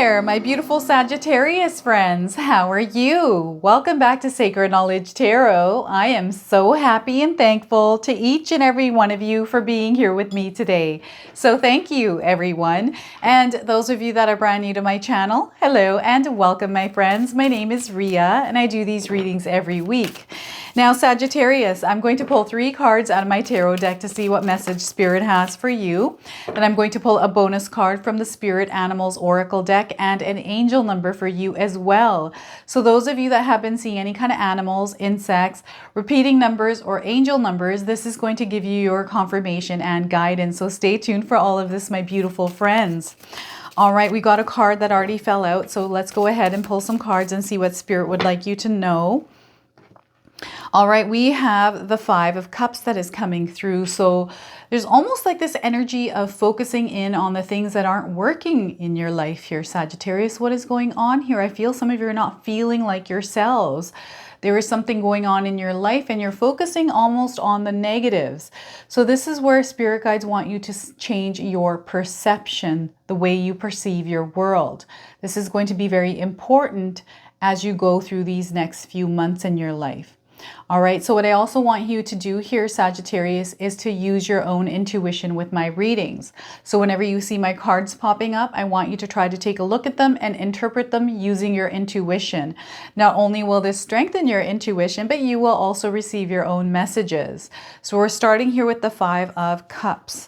there, my beautiful Sagittarius friends. How are you? Welcome back to Sacred Knowledge Tarot. I am so happy and thankful to each and every one of you for being here with me today. So thank you, everyone. And those of you that are brand new to my channel, hello and welcome, my friends. My name is Ria and I do these readings every week. Now, Sagittarius, I'm going to pull 3 cards out of my tarot deck to see what message Spirit has for you. Then I'm going to pull a bonus card from the Spirit Animals Oracle deck and an angel number for you as well. So those of you that have been seeing any kind of animals, insects, repeating numbers, or angel numbers, this is going to give you your confirmation and guidance. So stay tuned for all of this, my beautiful friends. All right, we got a card that already fell out. So let's go ahead and pull some cards and see what Spirit would like you to know. All right, we have the 5 of Cups that is coming through. So there's almost like this energy of focusing in on the things that aren't working in your life here, Sagittarius. What is going on here? I feel some of you are not feeling like yourselves. There is something going on in your life and you're focusing almost on the negatives. So this is where Spirit guides want you to change your perception, the way you perceive your world. This is going to be very important as you go through these next few months in your life. All right, so what I also want you to do here, Sagittarius, is to use your own intuition with my readings. So whenever you see my cards popping up, I want you to try to take a look at them and interpret them using your intuition. Not only will this strengthen your intuition, but you will also receive your own messages. So we're starting here with the 5 of Cups.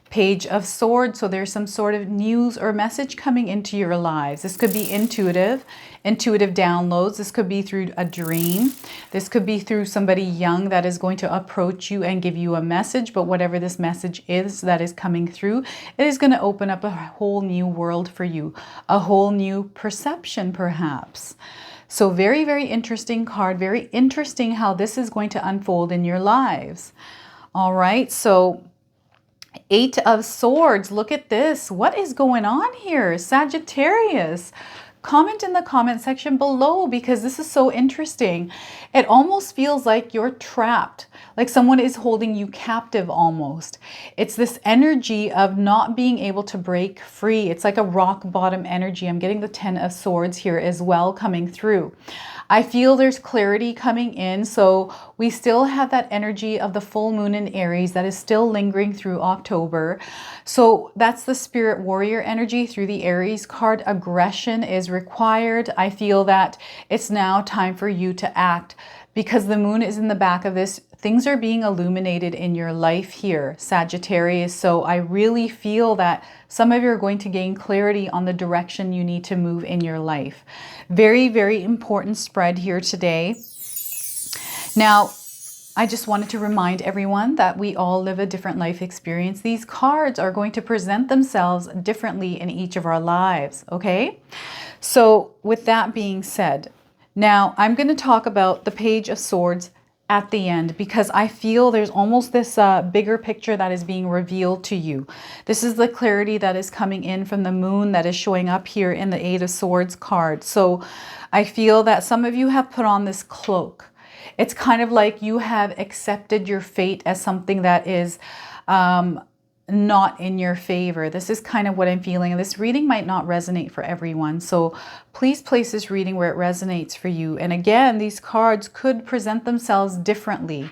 Page of Swords, so there's some sort of news or message coming into your lives. This could be intuitive downloads. This could be through a dream. This could be through somebody young that is going to approach you and give you a message. But whatever this message is that is coming through, it is going to open up a whole new world for you, a whole new perception perhaps. So very, very interesting card. Very interesting how this is going to unfold in your lives. All right, so 8 of Swords. Look at this. What is going on here, Sagittarius? Comment in the comment section below because this is so interesting. It almost feels like you're trapped, like someone is holding you captive almost. It's this energy of not being able to break free. It's like a rock bottom energy. I'm getting the 10 of Swords here as well coming through. I feel there's clarity coming in. So we still have that energy of the full moon in Aries that is still lingering through October. So that's the Spirit Warrior energy through the Aries card. Aggression is required. I feel that it's now time for you to act because the moon is in the back of this. Things are being illuminated in your life here, Sagittarius. So I really feel that some of you are going to gain clarity on the direction you need to move in your life. Very, very important spread here today. Now, I just wanted to remind everyone that we all live a different life experience. These cards are going to present themselves differently in each of our lives, okay? So with that being said, now I'm going to talk about the Page of Swords at the end because I feel there's almost this bigger picture that is being revealed to you. This is the clarity that is coming in from the moon that is showing up here in the 8 of Swords card. So I feel that some of you have put on this cloak. It's kind of like you have accepted your fate as something that is not in your favor. This is kind of what I'm feeling. And this reading might not resonate for everyone. So please place this reading where it resonates for you. And again, these cards could present themselves differently.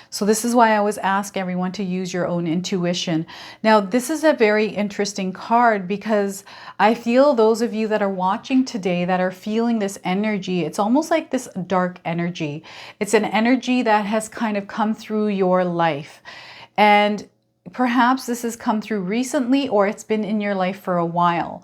So this is why I always ask everyone to use your own intuition. Now, this is a very interesting card because I feel those of you that are watching today that are feeling this energy, it's almost like this dark energy. It's an energy that has kind of come through your life. And perhaps this has come through recently or it's been in your life for a while.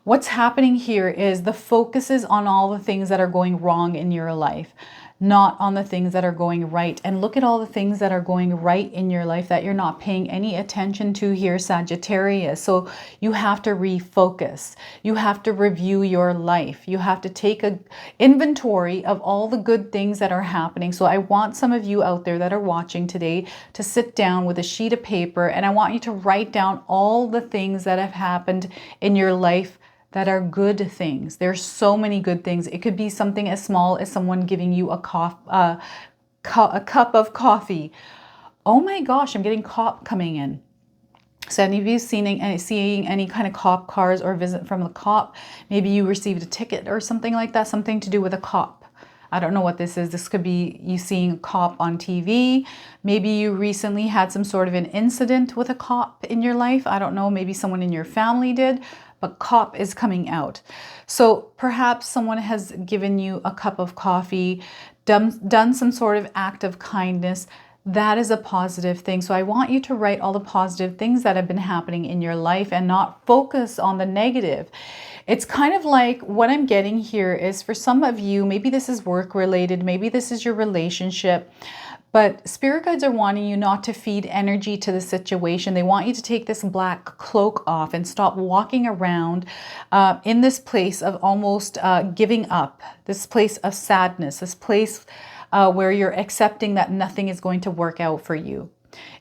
What's happening here is the focus is on all the things that are going wrong in your life, not on the things that are going right. And look at all the things that are going right in your life that you're not paying any attention to here, Sagittarius. So you have to refocus. You have to review your life. You have to take an inventory of all the good things that are happening. So I want some of you out there that are watching today to sit down with a sheet of paper and I want you to write down all the things that have happened in your life that are good things. There's so many good things. It could be something as small as someone giving you a cup of coffee. Oh my gosh, I'm getting coming in. So any of you seeing any kind of cop cars or visit from the cop, maybe you received a ticket or something like that, something to do with a cop. I don't know what this is. This could be you seeing a cop on TV. Maybe you recently had some sort of an incident with a cop in your life. I don't know, maybe someone in your family did, but cop is coming out. So perhaps someone has given you a cup of coffee, done some sort of act of kindness. That is a positive thing. So I want you to write all the positive things that have been happening in your life and not focus on the negative. It's kind of like what I'm getting here is for some of you, maybe this is work related, maybe this is your relationship, but spirit guides are wanting you not to feed energy to the situation. They want you to take this black cloak off and stop walking around in this place of almost giving up, this place of sadness, this place where you're accepting that nothing is going to work out for you.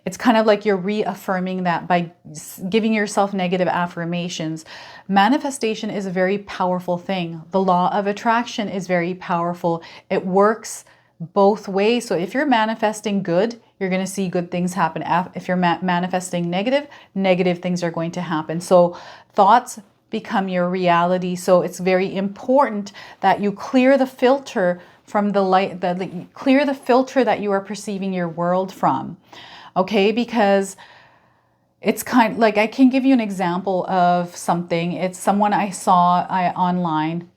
It's kind of like you're reaffirming that by giving yourself negative affirmations. Manifestation is a very powerful thing. The law of attraction is very powerful. It works both ways. So if you're manifesting good, you're going to see good things happen. If you're manifesting negative, negative things are going to happen. So thoughts become your reality. So it's very important that you clear the filter from the light, clear the filter that you are perceiving your world from. Okay, because it's kind of like, I can give you an example of something. It's someone I saw online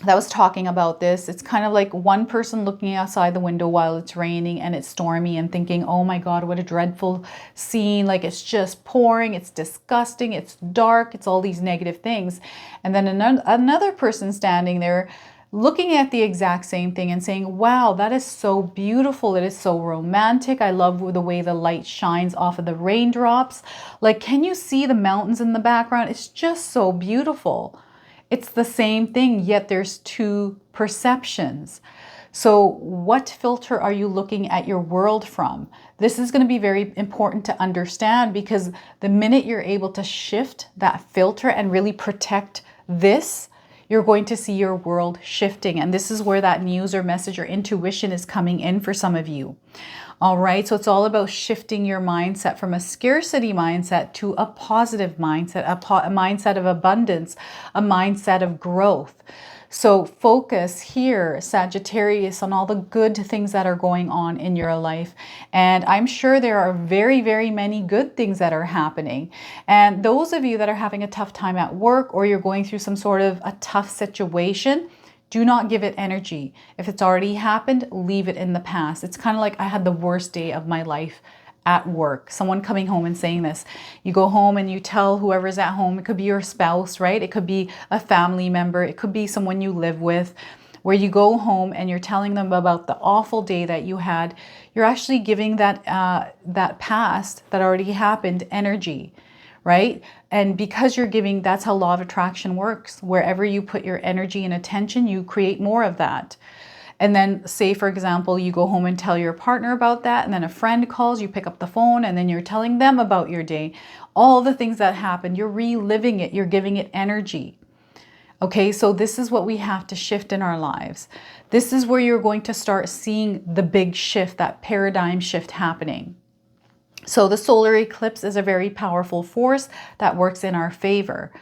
that was talking about this. It's kind of like one person looking outside the window while it's raining and it's stormy and thinking, oh my God, what a dreadful scene. Like it's just pouring, it's disgusting, it's dark, it's all these negative things. And then another person standing there looking at the exact same thing and saying, wow, that is so beautiful. It is so romantic. I love the way the light shines off of the raindrops. Like, can you see the mountains in the background? It's just so beautiful. It's the same thing, yet there's two perceptions. So what filter are you looking at your world from? This is going to be very important to understand, because the minute you're able to shift that filter and really protect this, you're going to see your world shifting. And this is where that news or message or intuition is coming in for some of you. All right, so it's all about shifting your mindset from a scarcity mindset to a positive mindset, a mindset of abundance, a mindset of growth. So focus here, Sagittarius, on all the good things that are going on in your life. And I'm sure there are very, very many good things that are happening. And those of you that are having a tough time at work, or you're going through some sort of a tough situation, do not give it energy. If it's already happened, leave it in the past. It's kind of like I had the worst day of my life at work. Someone coming home and saying this. You go home and you tell whoever's at home, it could be your spouse, right? It could be a family member. It could be someone you live with, where you go home and you're telling them about the awful day that you had. You're actually giving that past that already happened energy, right? And because you're giving, that's how law of attraction works. Wherever you put your energy and attention, you create more of that. And then say, for example, you go home and tell your partner about that, and then a friend calls, you pick up the phone, and then you're telling them about your day. All the things that happened, you're reliving it, you're giving it energy. Okay, so this is what we have to shift in our lives. This is where you're going to start seeing the big shift, that paradigm shift happening. So the solar eclipse is a very powerful force that works in our favor.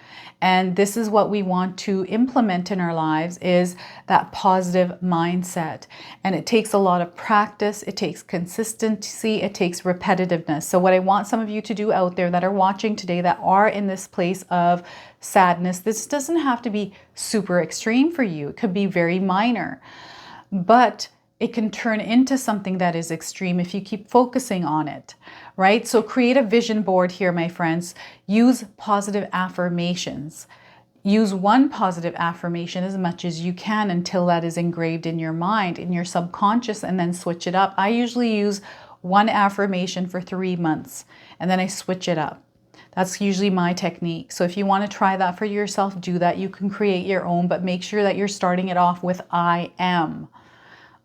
And this is what we want to implement in our lives, is that positive mindset. And it takes a lot of practice. It takes consistency. It takes repetitiveness. So what I want some of you to do out there that are watching today, that are in this place of sadness, this doesn't have to be super extreme for you. It could be very minor, but it can turn into something that is extreme if you keep focusing on it, right? So create a vision board here, my friends. Use positive affirmations. Use one positive affirmation as much as you can until that is engraved in your mind, in your subconscious, and then switch it up. I usually use one affirmation for 3 months, and then I switch it up. That's usually my technique. So if you want to try that for yourself, do that. You can create your own, but make sure that you're starting it off with I am.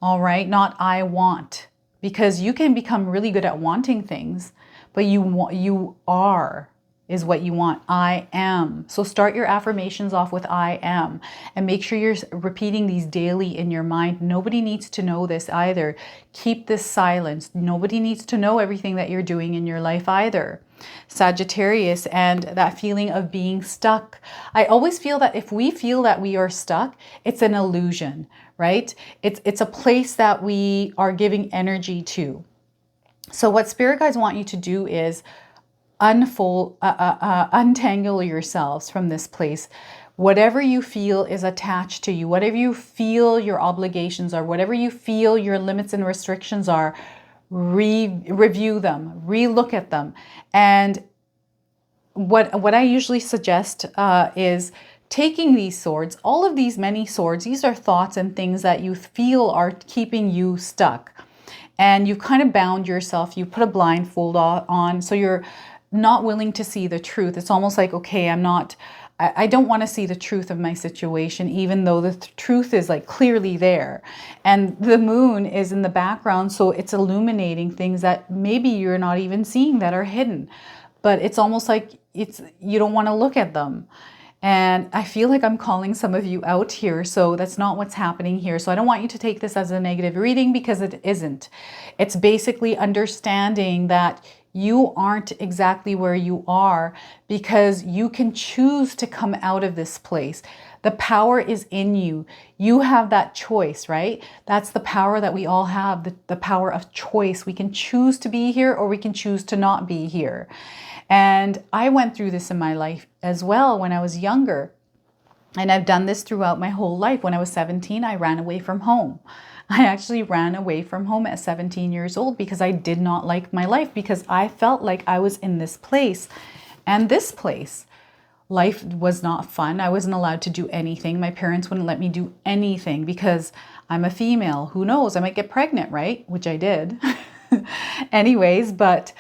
All right, not I want, because you can become really good at wanting things, but you are. is what you want. I am. So start your affirmations off with I am, and make sure you're repeating these daily in your mind. Nobody needs to know this either. Keep this silence. Nobody needs to know everything that you're doing in your life either. Sagittarius, and that feeling of being stuck. I always feel that if we feel that we are stuck, it's an illusion, right? It's a place that we are giving energy to. So what spirit guides want you to do is untangle yourselves from this place. Whatever you feel is attached to you, whatever you feel your obligations are, whatever you feel your limits and restrictions are, review them, relook at them. And what I usually suggest is taking these swords, all of these many swords. These are thoughts and things that you feel are keeping you stuck. And you've kind of bound yourself, you put a blindfold on, so you're not willing to see the truth. It's almost like, okay, I don't want to see the truth of my situation, even though the truth is like clearly there. And the moon is in the background, so it's illuminating things that maybe you're not even seeing that are hidden. But it's almost like you don't want to look at them. And I feel like I'm calling some of you out here, so that's not what's happening here. So I don't want you to take this as a negative reading, because it isn't. It's basically understanding that you aren't exactly where you are because you can choose to come out of this place. The power is in you. You have that choice, right? That's the power that we all have, the power of choice. We can choose to be here or we can choose to not be here. And I went through this in my life as well when I was younger. And I've done this throughout my whole life. When I was 17, I ran away from home. I actually ran away from home at 17 years old because I did not like my life, because I felt like I was in this place and this place. Life was not fun. I wasn't allowed to do anything. My parents wouldn't let me do anything because I'm a female. Who knows? I might get pregnant, right? Which I did. Anyways, but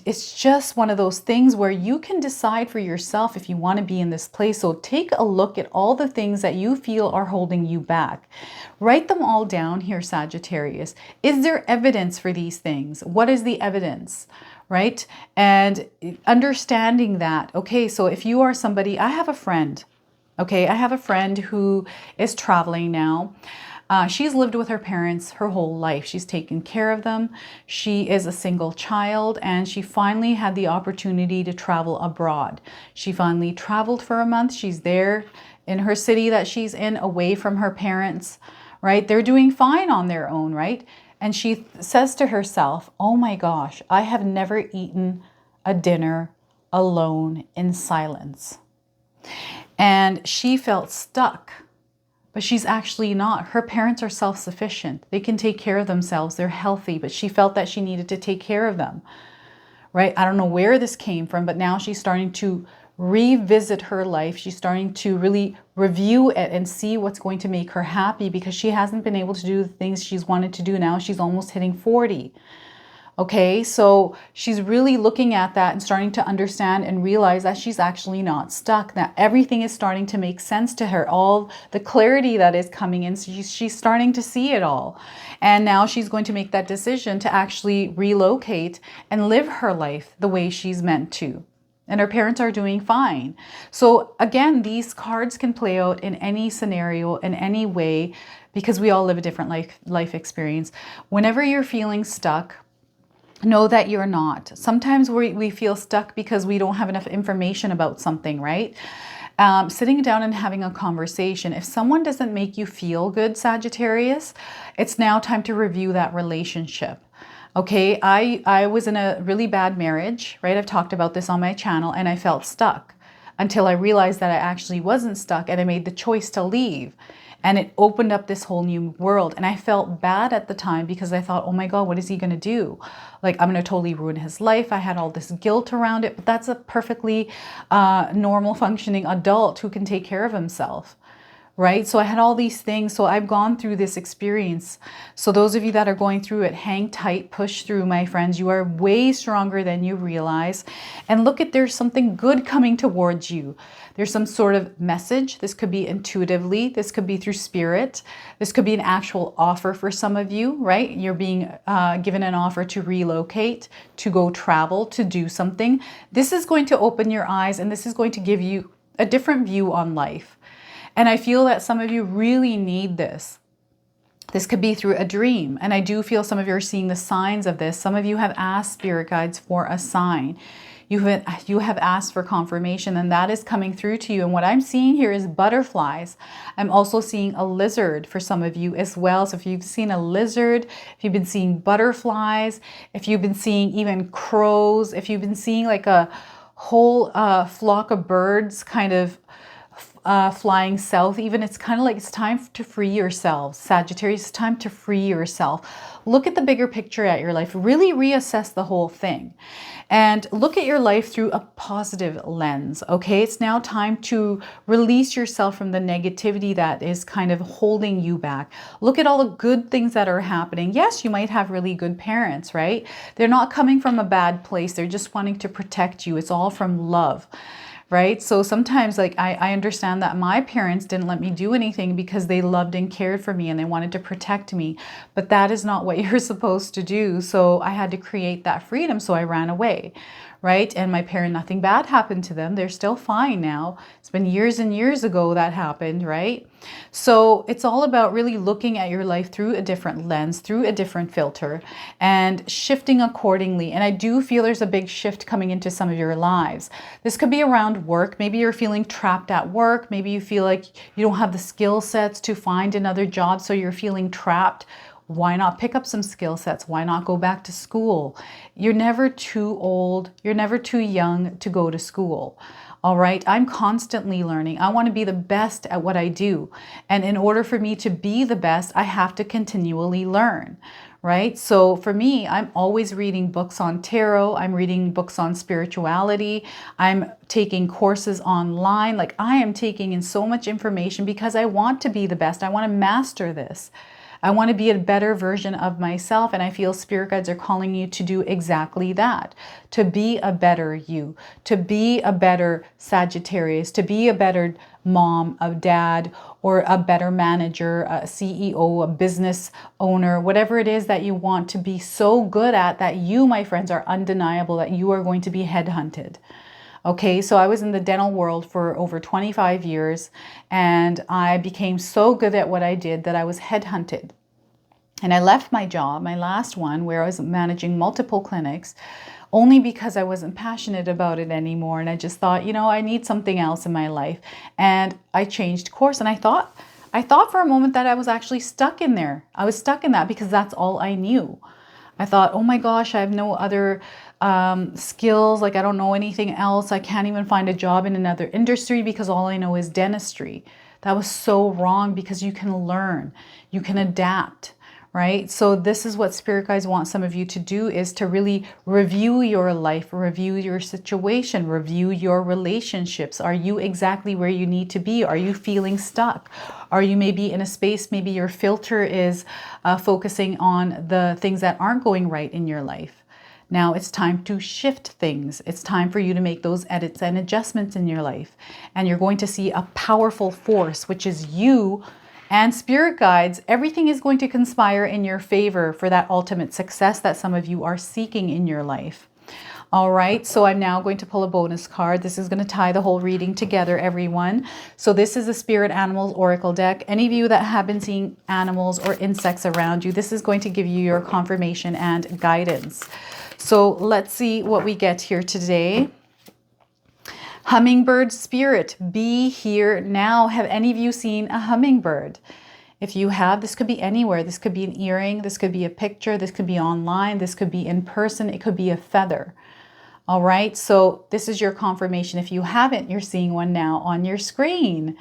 it's just one of those things where you can decide for yourself if you want to be in this place. So take a look at all the things that you feel are holding you back. Write them all down here, Sagittarius. Is there evidence for these things? What is the evidence? Right? And understanding that, okay, so if you are somebody, I have a friend, okay, I have a friend who is traveling now. She's lived with her parents her whole life. She's taken care of them. She is a single child, and she finally had the opportunity to travel abroad. She finally traveled for a month. She's there in her city that she's in, away from her parents, right? They're doing fine on their own, right? And she says to herself, oh my gosh, I have never eaten a dinner alone in silence. And she felt stuck. But she's actually not. Her parents are self-sufficient. They can take care of themselves. They're healthy, but she felt that she needed to take care of them, right? I don't know where this came from, but now she's starting to revisit her life. She's starting to really review it and see what's going to make her happy, because she hasn't been able to do the things she's wanted to do. Now she's almost hitting 40. Okay, so she's really looking at that and starting to understand and realize that she's actually not stuck, that everything is starting to make sense to her. All the clarity that is coming in, so she's starting to see it all. And now she's going to make that decision to actually relocate and live her life the way she's meant to. And her parents are doing fine. So again, these cards can play out in any scenario, in any way, because we all live a different life experience. Whenever you're feeling stuck, know that you're not. Sometimes we feel stuck because we don't have enough information about something, right? Sitting down and having a conversation. If someone doesn't make you feel good, Sagittarius, it's now time to review that relationship. Okay, I was in a really bad marriage, right? I've talked about this on my channel, and I felt stuck until I realized that I actually wasn't stuck, and I made the choice to leave. And it opened up this whole new world. And I felt bad at the time because I thought, oh my God, what is he going to do? Like, I'm going to totally ruin his life. I had all this guilt around it. But that's a perfectly normal functioning adult who can take care of himself, right? So I had all these things. So I've gone through this experience. So those of you that are going through it, hang tight, push through, my friends. You are way stronger than you realize. And look at, there's something good coming towards you. There's some sort of message. This could be intuitively. This could be through spirit. This could be an actual offer for some of you, right? You're being given an offer to relocate, to go travel, to do something. This is going to open your eyes, and this is going to give you a different view on life. And I feel that some of you really need this. This could be through a dream. And I do feel some of you are seeing the signs of this. Some of you have asked spirit guides for a sign. You have asked for confirmation, and that is coming through to you. And what I'm seeing here is butterflies. I'm also seeing a lizard for some of you as well. So if you've seen a lizard, if you've been seeing butterflies, if you've been seeing even crows, if you've been seeing like a whole flock of birds kind of flying south, even, it's kind of like it's time to free yourselves. Sagittarius, it's time to free yourself. Look at the bigger picture at your life. Really reassess the whole thing. And look at your life through a positive lens, okay? It's now time to release yourself from the negativity that is kind of holding you back. Look at all the good things that are happening. Yes, you might have really good parents, right? They're not coming from a bad place. They're just wanting to protect you. It's all from love. Right? So sometimes, like, I understand that my parents didn't let me do anything because they loved and cared for me and they wanted to protect me. But that is not what you're supposed to do. So I had to create that freedom. So I ran away. Right? And my parent, nothing bad happened to them. They're still fine now. It's been years and years ago that happened, right? So it's all about really looking at your life through a different lens, through a different filter, and shifting accordingly. And I do feel there's a big shift coming into some of your lives. This could be around work. Maybe you're feeling trapped at work. Maybe you feel like you don't have the skill sets to find another job, so you're feeling trapped. Why not pick up some skill sets? Why not go back to school? You're never too old. You're never too young to go to school. All right. I'm constantly learning. I want to be the best at what I do. And in order for me to be the best, I have to continually learn. Right? So for me, I'm always reading books on tarot. I'm reading books on spirituality. I'm taking courses online. Like, I am taking in so much information because I want to be the best. I want to master this. I want to be a better version of myself, and I feel spirit guides are calling you to do exactly that, to be a better you, to be a better Sagittarius, to be a better mom, a dad, or a better manager, a CEO, a business owner, whatever it is that you want to be so good at that you, my friends, are undeniable that you are going to be headhunted. Okay, so I was in the dental world for over 25 years, and I became so good at what I did that I was headhunted. And I left my job, my last one, where I was managing multiple clinics, only because I wasn't passionate about it anymore. And I just thought, you know, I need something else in my life. And I changed course, and I thought for a moment that I was actually stuck in there. I was stuck in that because that's all I knew. I thought, oh my gosh, I have no other skills. Like, I don't know anything else. I can't even find a job in another industry because all I know is dentistry. That was so wrong, because you can learn, you can adapt, right? So this is what spirit guides want some of you to do, is to really review your life, review your situation, review your relationships. Are you exactly where you need to be? Are you feeling stuck? Are you maybe in a space, maybe your filter is focusing on the things that aren't going right in your life? Now it's time to shift things. It's time for you to make those edits and adjustments in your life. And you're going to see a powerful force, which is you and spirit guides. Everything is going to conspire in your favor for that ultimate success that some of you are seeking in your life. All right, so I'm now going to pull a bonus card. This is going to tie the whole reading together, everyone. So this is the Spirit Animals Oracle deck. Any of you that have been seeing animals or insects around you, this is going to give you your confirmation and guidance. So let's see what we get here today. Hummingbird spirit, be here now. Have any of you seen a hummingbird? If you have, this could be anywhere. This could be an earring. This could be a picture. This could be online. This could be in person. It could be a feather. All right. So this is your confirmation. If you haven't, you're seeing one now on your screen.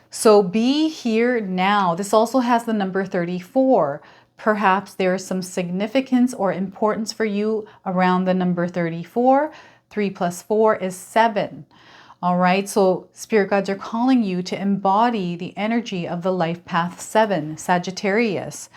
So be here now. This also has the number 34. Perhaps there is some significance or importance for you around the number 34. 3 plus 4 is 7. All right, so spirit guides are calling you to embody the energy of the life path 7, Sagittarius.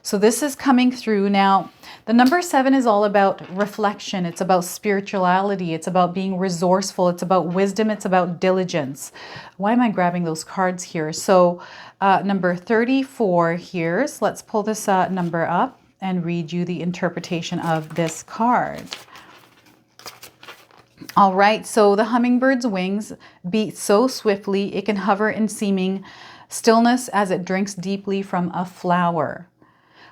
So this is coming through now. The number 7 is all about reflection. It's about spirituality. It's about being resourceful. It's about wisdom. It's about diligence. Why am I grabbing those cards here? So number 34 here. So let's pull this number up and read you the interpretation of this card. All right, so the hummingbird's wings beat so swiftly it can hover in seeming stillness as it drinks deeply from a flower.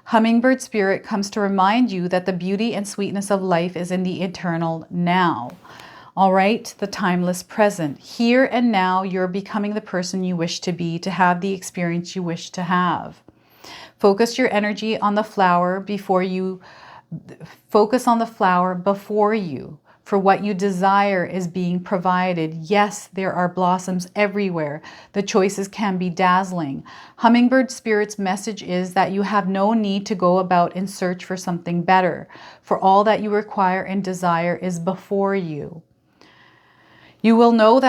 Hummingbird spirit comes to remind you that the beauty and sweetness of life is in the eternal now. All right, the timeless present. Here and now, you're becoming the person you wish to be, to have the experience you wish to have. Focus your energy on the flower before you. Focus on the flower before you. For what you desire is being provided. Yes, there are blossoms everywhere. The choices can be dazzling. Hummingbird Spirit's message is that you have no need to go about in search for something better, for all that you require and desire is before you. You will know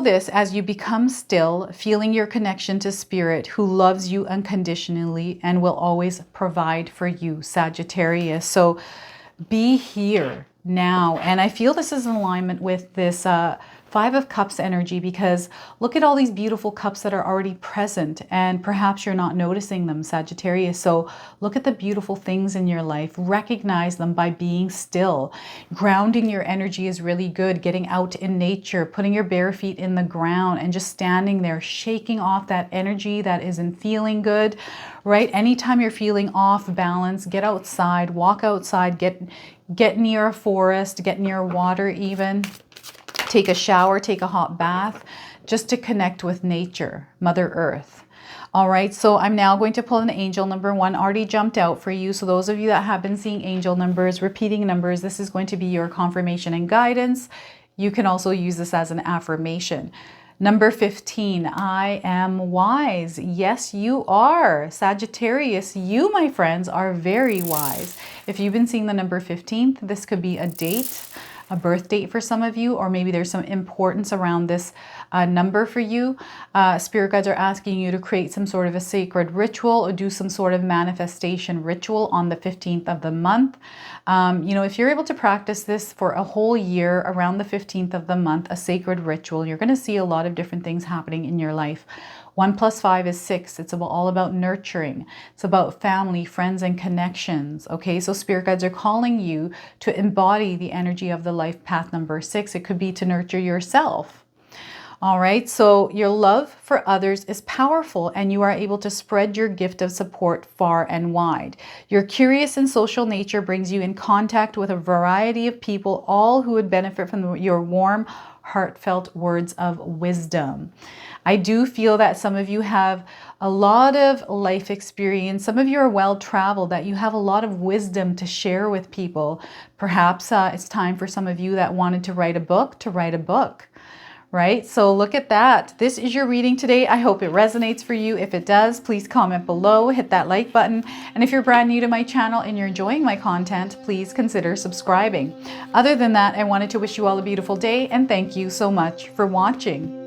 this as you become still, feeling your connection to Spirit, who loves you unconditionally and will always provide for you, Sagittarius. So be here now. And I feel this is in alignment with this 5 of Cups energy, because look at all these beautiful cups that are already present, and perhaps you're not noticing them, Sagittarius. So look at the beautiful things in your life. Recognize them by being still. Grounding your energy is really good. Getting out in nature, putting your bare feet in the ground and just standing there, shaking off that energy that isn't feeling good, right? Anytime you're feeling off balance, get outside, walk outside, get near a forest, get near water even. Take a shower, take a hot bath, just to connect with nature, Mother Earth. All right, so I'm now going to pull an angel. Number 1 already jumped out for you. So those of you that have been seeing angel numbers, repeating numbers, this is going to be your confirmation and guidance. You can also use this as an affirmation. Number 15, I am wise. Yes, you are. Sagittarius, you, my friends, are very wise. If you've been seeing the number 15, this could be a date, a birth date for some of you, or maybe there's some importance around this number for you. Spirit guides are asking you to create some sort of a sacred ritual or do some sort of manifestation ritual on the 15th of the month. You know, if you're able to practice this for a whole year around the 15th of the month, a sacred ritual, you're going to see a lot of different things happening in your life. 1 + 5 is 6. It's all about nurturing. It's about family, friends, and connections. Okay, so spirit guides are calling you to embody the energy of the life path number 6. It could be to nurture yourself. All right, so your love for others is powerful and you are able to spread your gift of support far and wide. Your curious and social nature brings you in contact with a variety of people, all who would benefit from your warm, heartfelt words of wisdom. I do feel that some of you have a lot of life experience. Some of you are well-traveled, that you have a lot of wisdom to share with people. Perhaps it's time for some of you that wanted to write a book to write a book. Right? So look at that. This is your reading today. I hope it resonates for you. If it does, please comment below, hit that like button. And if you're brand new to my channel and you're enjoying my content, please consider subscribing. Other than that, I wanted to wish you all a beautiful day and thank you so much for watching.